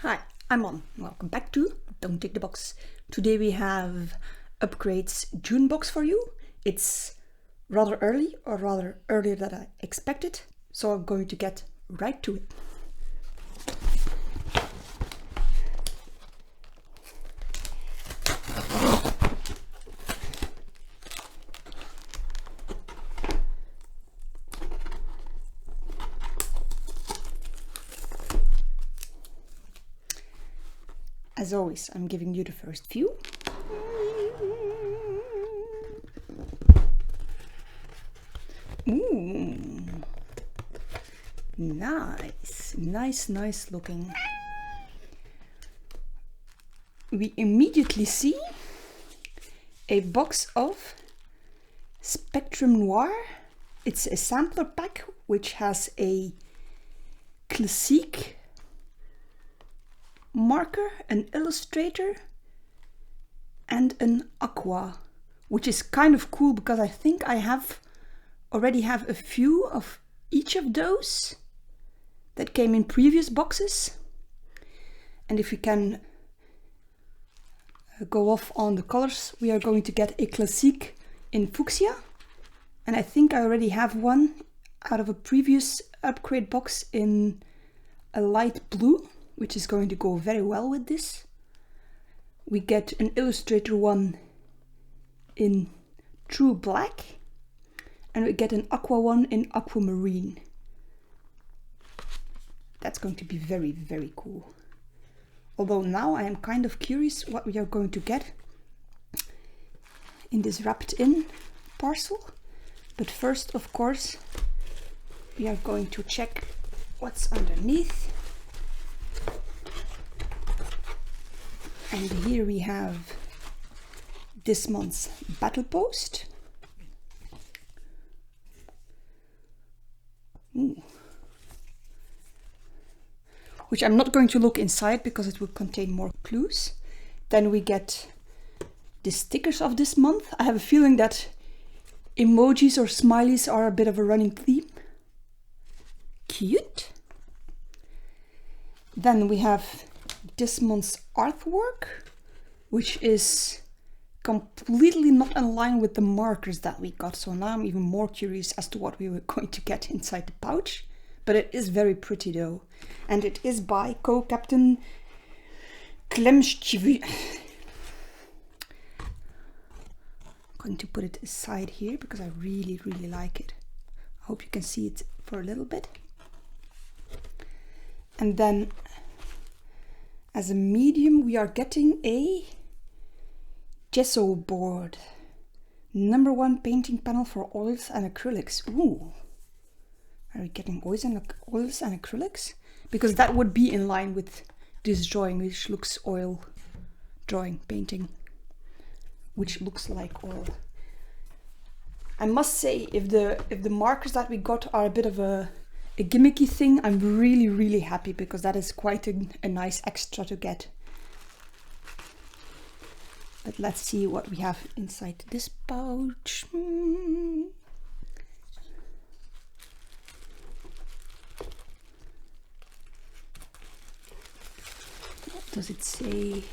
Hi, I'm On. Welcome back to Don't Take the Box. Today we have Upcrate's June box for you. It's rather early, or rather earlier than I expected, so I'm going to get right to it. As always, I'm giving you the first view. Ooh, nice looking. We immediately see a box of Spectrum Noir. It's a sampler pack which has a Classique marker, an illustrator, and an aqua, which is kind of cool because I think I already have a few of each of those that came in previous boxes. And if we can go off on the colors, we are going to get a Classique in fuchsia, and I think I already have one out of a previous Upcrate box in a light blue, which is going to go very well with this. We get an illustrator one in true black, and we get an aqua one in aquamarine. That's going to be very cool. Although now I am kind of curious what we are going to get in this wrapped in parcel. But first, of course, we are going to check what's underneath. And here we have this month's battle post. Ooh. Which I'm not going to look inside because it will contain more clues. Then we get the stickers of this month. I have a feeling that emojis or smileys are a bit of a running theme. Cute. Then we have this month's artwork, which is completely not in line with the markers that we got. So now I'm even more curious as to what we were going to get inside the pouch. But it is very pretty though. And it is by co-captain Klemschw. I'm going to put it aside here because I really like it. I hope you can see it for a little bit. And then as a medium, we are getting a gesso board. #1 painting panel for oils and acrylics. Ooh. Are we getting oils and acrylics? Because that would be in line with this drawing, which looks oil drawing, painting, which looks like oil. I must say, if the markers that we got are a bit of a gimmicky thing, I'm really happy, because that is quite a nice extra to get. But let's see what we have inside this pouch. What does it say?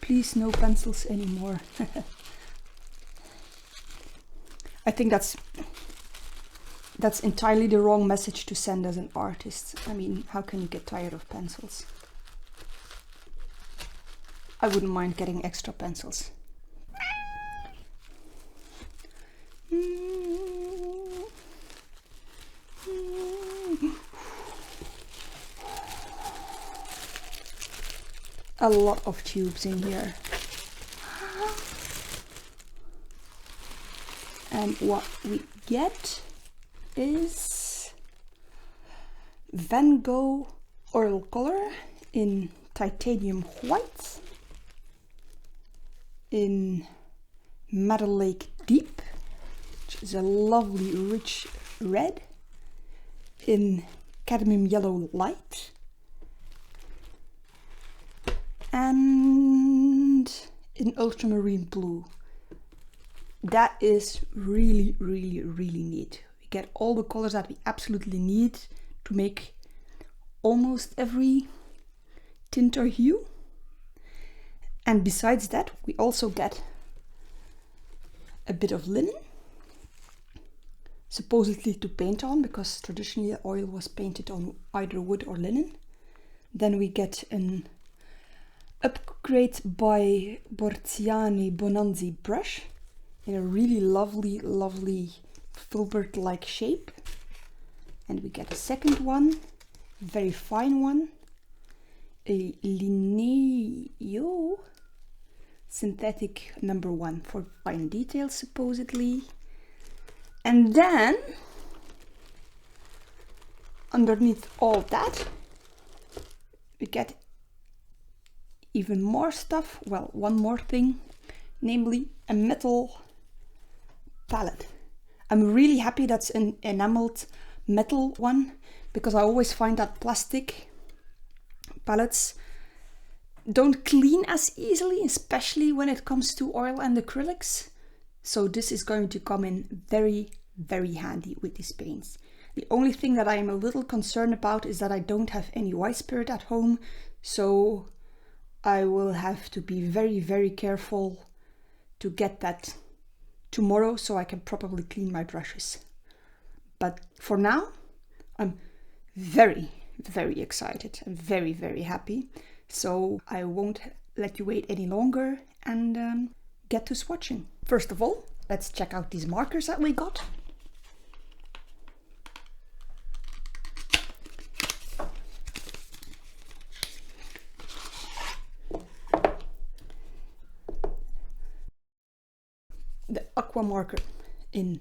Please, no pencils anymore. I think that's entirely the wrong message to send as an artist. I mean, how can you get tired of pencils? I wouldn't mind getting extra pencils. A lot of tubes in here. And what we get is Van Gogh oil color in titanium white, in Meadow Lake Deep, which is a lovely rich red, in cadmium yellow light, and in ultramarine blue. That is really neat. We get all the colors that we absolutely need to make almost every tint or hue. And besides that, we also get a bit of linen, supposedly to paint on, because traditionally oil was painted on either wood or linen. Then we get an Upcrate by Borziani Bonanzi brush in a really lovely filbert-like shape. And we get a second one, very fine one, a Lineo synthetic #1 for fine details, supposedly. And then underneath all that we get even more stuff. Well, one more thing, namely a metal palette. I'm really happy that's an enameled metal one, because I always find that plastic palettes don't clean as easily, especially when it comes to oil and acrylics. So this is going to come in very handy with these paints. The only thing that I am a little concerned about is that I don't have any white spirit at home, so I will have to be very careful to get that tomorrow so I can properly clean my brushes. But for now, I'm very excited and very happy. So I won't let you wait any longer and get to swatching. First of all, let's check out these markers that we got. The aqua marker in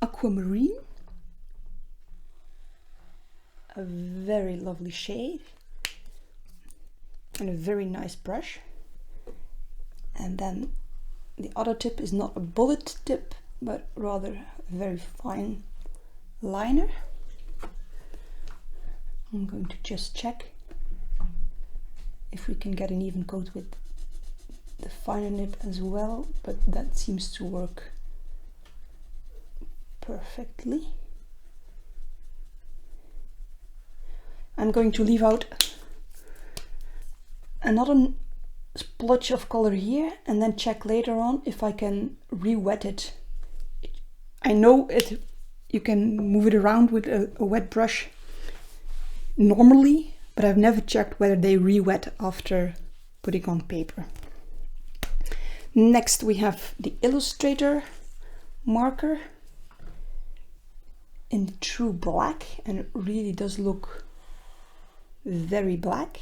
aquamarine, a very lovely shade and a very nice brush. And then the other tip is not a bullet tip, but rather a very fine liner. I'm going to just check if we can get an even coat with the finer nib as well, but that seems to work perfectly. I'm going to leave out another splotch of color here and then check later on if I can re-wet it. I know you can move it around with a wet brush normally, but I've never checked whether they re-wet after putting on paper. Next we have the Illustrator marker in true black, and it really does look very black.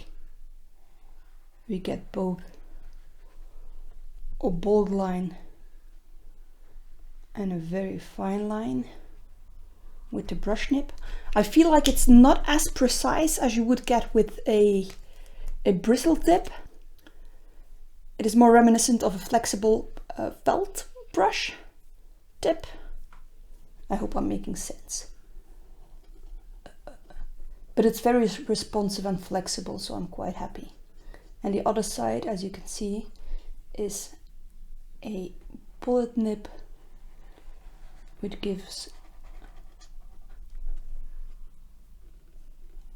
We get both a bold line and a very fine line with the brush nib. I feel like it's not as precise as you would get with a bristle tip. It is more reminiscent of a flexible felt brush tip. I hope I'm making sense. But it's very responsive and flexible, so I'm quite happy. And the other side, as you can see, is a bullet nib, which gives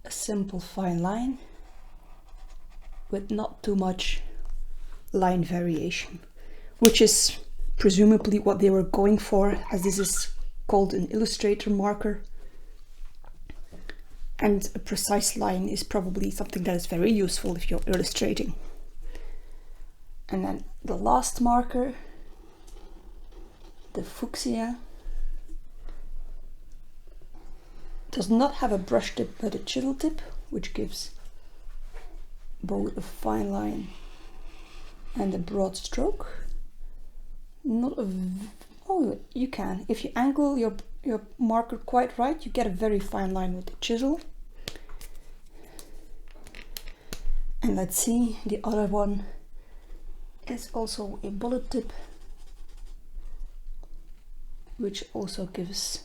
a simple fine line with not too much line variation, which is presumably what they were going for, as this is called an Illustrator marker, and a precise line is probably something that is very useful if you're illustrating. And then the last marker, the Fuchsia, does not have a brush tip but a chisel tip, which gives both a fine line and a broad stroke. Oh, you can. If you angle your marker quite right, you get a very fine line with the chisel. And let's see, the other one is also a bullet tip, which also gives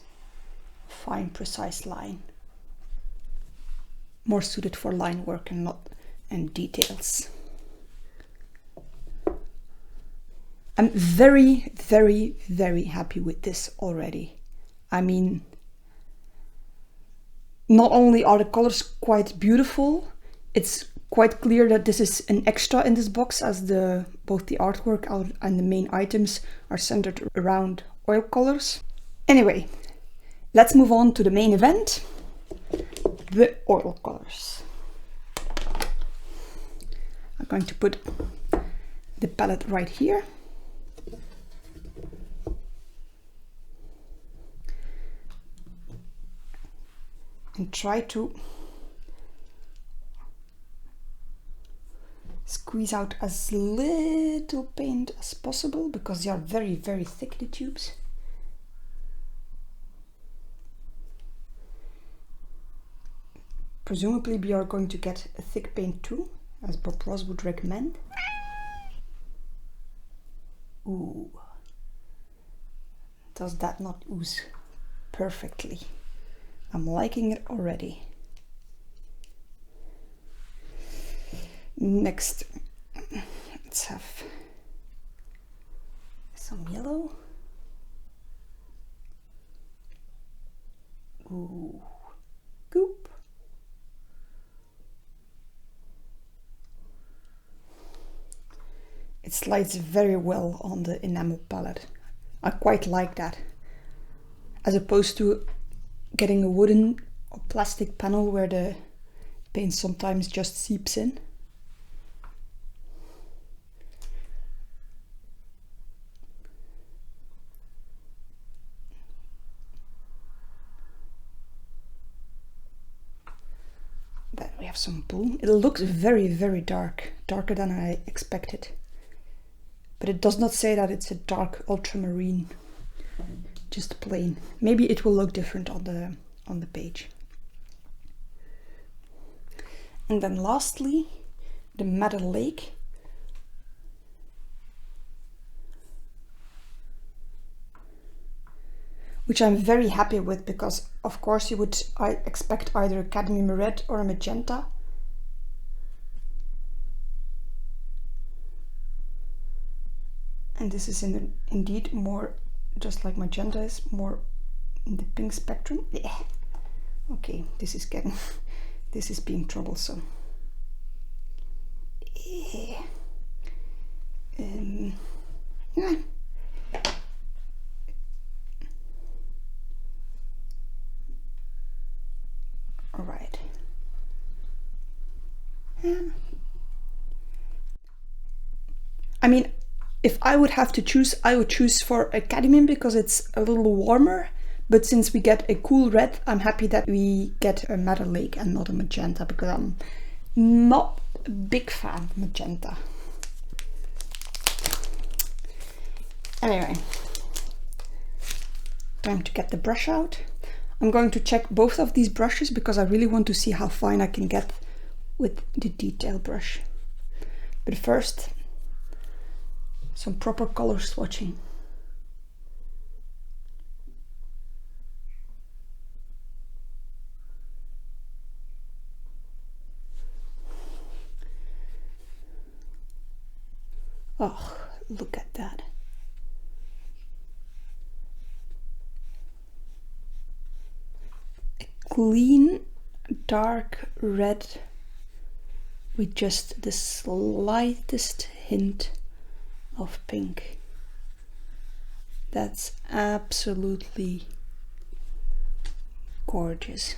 a fine, precise line. More suited for line work and details. I'm very happy with this already. I mean, Not only are the colors quite beautiful, it's quite clear that this is an extra in this box, as both the artwork and the main items are centered around oil colors. Anyway, let's move on to the main event, the oil colors. I'm going to put the palette right here. And try to squeeze out as little paint as possible, because they are very, very thick, the tubes. Presumably we are going to get a thick paint too, as Bob Ross would recommend. Ooh, does that not ooze perfectly? I'm liking it already. Next, let's have some yellow. Ooh, goop. It slides very well on the enamel palette. I quite like that, as opposed to getting a wooden or plastic panel where the paint sometimes just seeps in. Then we have some blue. It looks very, very dark, darker than I expected. But it does not say that it's a dark ultramarine, just plain. Maybe it will look different on the page. And then lastly, the Madder Lake. Which I'm very happy with, because of course you would expect either a cadmium red or a magenta. And this is indeed more, just like magenta is, more in the pink spectrum. Yeah. Okay, this is being troublesome. Yeah. Yeah. All right. I mean, if I would have to choose, I would choose for a cadmium because it's a little warmer. But since we get a cool red, I'm happy that we get a Madder Lake and not a magenta, because I'm not a big fan of magenta. Anyway, time to get the brush out. I'm going to check both of these brushes because I really want to see how fine I can get with the detail brush. But first, some proper color swatching. Oh, look at that. A clean, dark red with just the slightest hint of pink. That's absolutely gorgeous.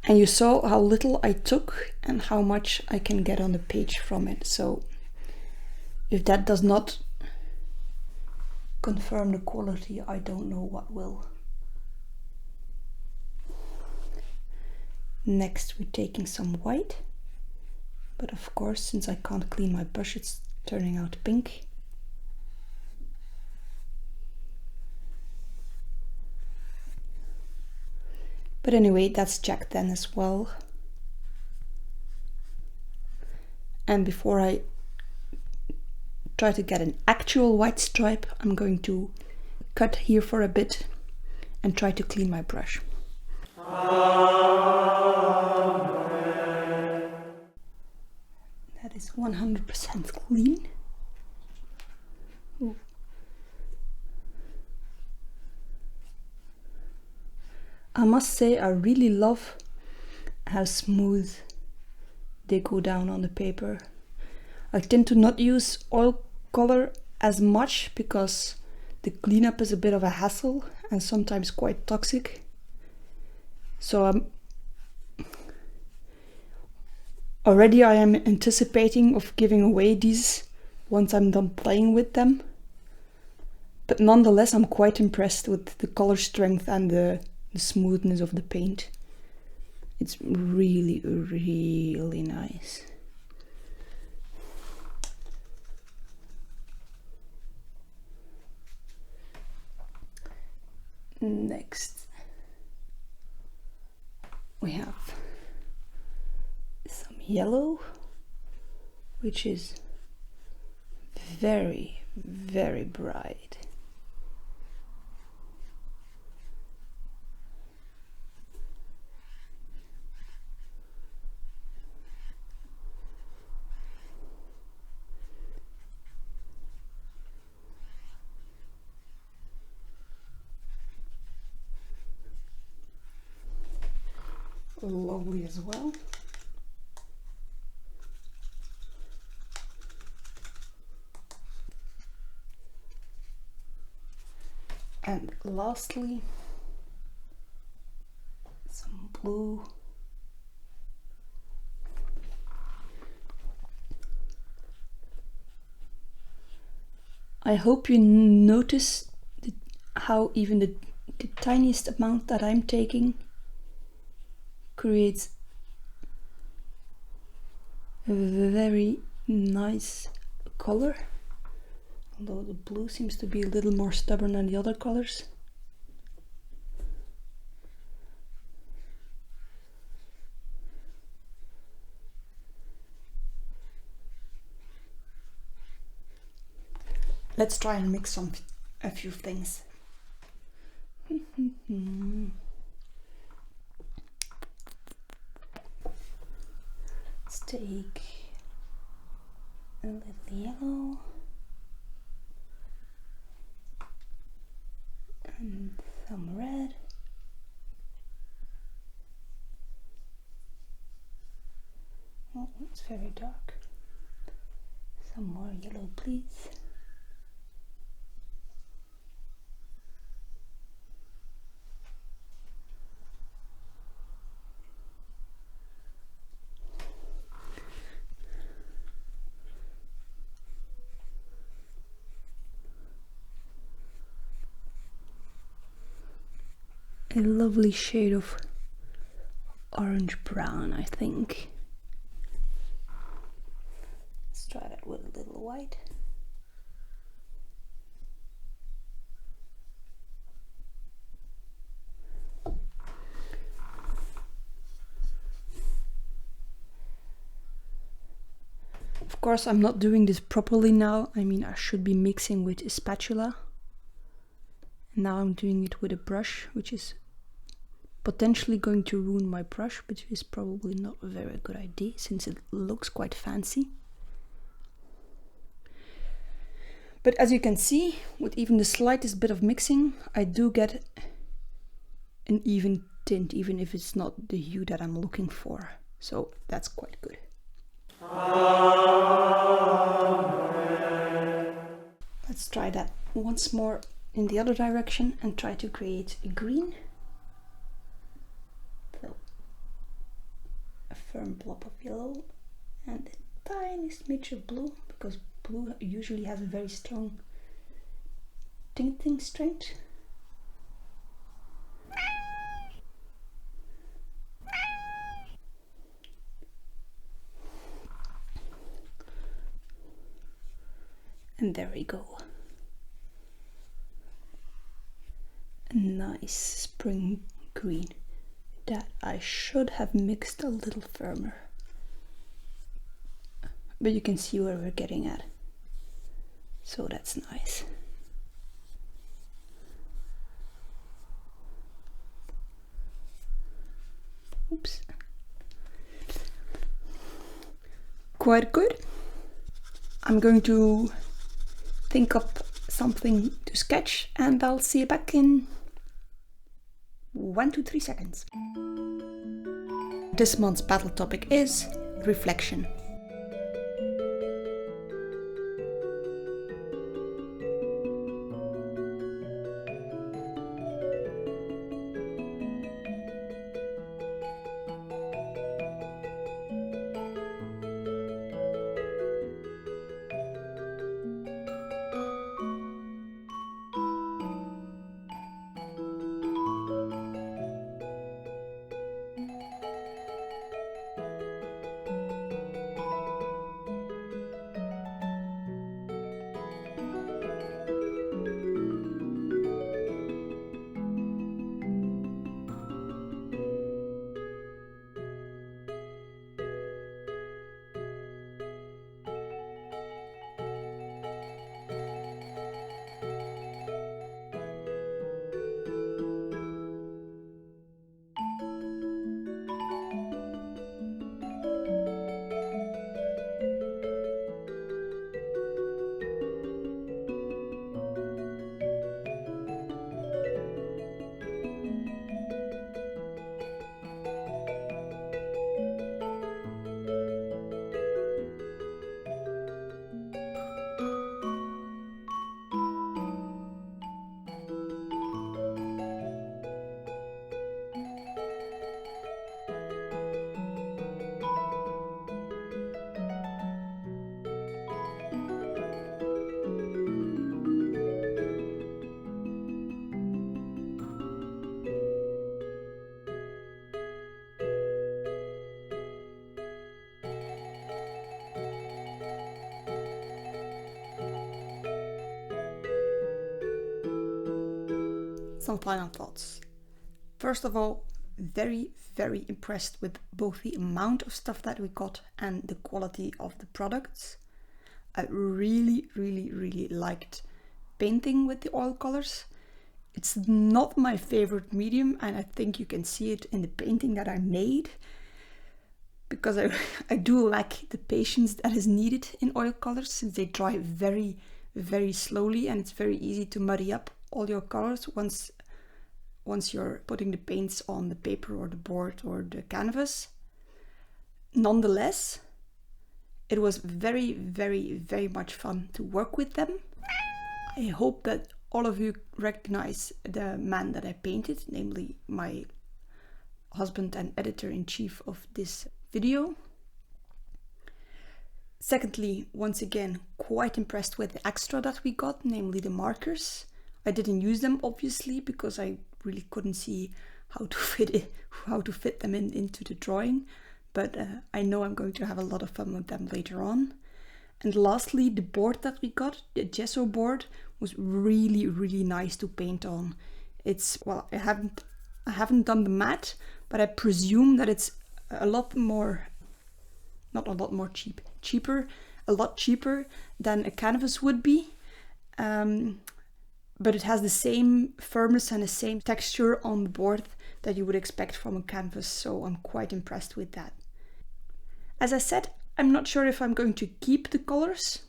And you saw how little I took and how much I can get on the page from it. So if that does not confirm the quality, I don't know what will. Next, we're taking some white. But of course, since I can't clean my brush, it's turning out pink. But anyway, that's Jack then as well. And before I try to get an actual white stripe, I'm going to cut here for a bit and try to clean my brush. That is 100% clean. Ooh. I must say I really love how smooth they go down on the paper. I tend to not use oil color as much because the cleanup is a bit of a hassle and sometimes quite toxic. So already I am anticipating of giving away these once I'm done playing with them. But nonetheless, I'm quite impressed with the color strength and the smoothness of the paint. It's really, really nice. Next, we have some yellow, which is very, very bright. Lovely as well. And lastly, some blue. I hope you notice how even the tiniest amount that I'm taking creates a very nice color, although the blue seems to be a little more stubborn than the other colors. Let's try and mix a few things. Let's take a little yellow and some red. Oh, it's very dark. Some more yellow, please. A lovely shade of orange brown, I think. Let's try that with a little white. Of course, I'm not doing this properly now. I mean, I should be mixing with a spatula. Now I'm doing it with a brush, which is potentially going to ruin my brush, which is probably not a very good idea since it looks quite fancy. But as you can see, with even the slightest bit of mixing, I do get an even tint, even if it's not the hue that I'm looking for. So that's quite good. Let's try that once more in the other direction and try to create a green. So a firm blob of yellow and a tiny smidge of blue, because blue usually has a very strong tinting strength. And there we go. A nice spring green that I should have mixed a little firmer. But you can see where we're getting at. So that's nice. Oops. Quite good. I'm going to think up something to sketch and I'll see you back in 1 to 3 seconds. This month's battle topic is reflection. Some final thoughts. First of all, very impressed with both the amount of stuff that we got and the quality of the products. I really liked painting with the oil colors. It's not my favorite medium, and I think you can see it in the painting that I made, because I do lack the patience that is needed in oil colors, since they dry very slowly, and it's very easy to muddy up all your colors once you're putting the paints on the paper or the board or the canvas. Nonetheless, it was very much fun to work with them. I hope that all of you recognize the man that I painted, namely my husband and editor-in-chief of this video. Secondly, once again, quite impressed with the extra that we got, namely the markers. I didn't use them, obviously, because I really couldn't see how to fit them into the drawing, but I know I'm going to have a lot of fun with them later on. And lastly, the board that we got, the gesso board, was really nice to paint on. It's, well, I haven't done the matte, but I presume that it's a lot cheaper than a canvas would be. But it has the same firmness and the same texture on the board that you would expect from a canvas, so I'm quite impressed with that. As I said, I'm not sure if I'm going to keep the colors,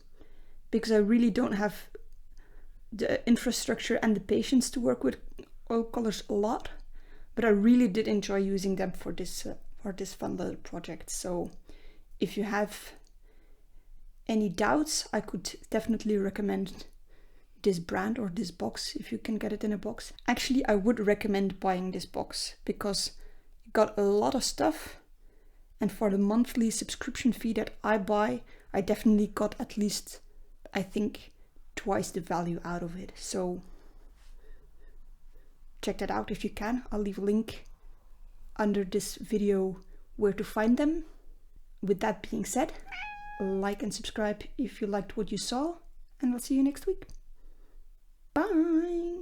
because I really don't have the infrastructure and the patience to work with oil colors a lot, but I really did enjoy using them for this fun little project. So if you have any doubts, I could definitely recommend this brand or this box if you can get it in a box. Actually, I would recommend buying this box because you got a lot of stuff, and for the monthly subscription fee that I buy, I definitely got at least, I think, twice the value out of it. So check that out if you can. I'll leave a link under this video where to find them. With that being said, like and subscribe if you liked what you saw, and I'll see you next week. Bye!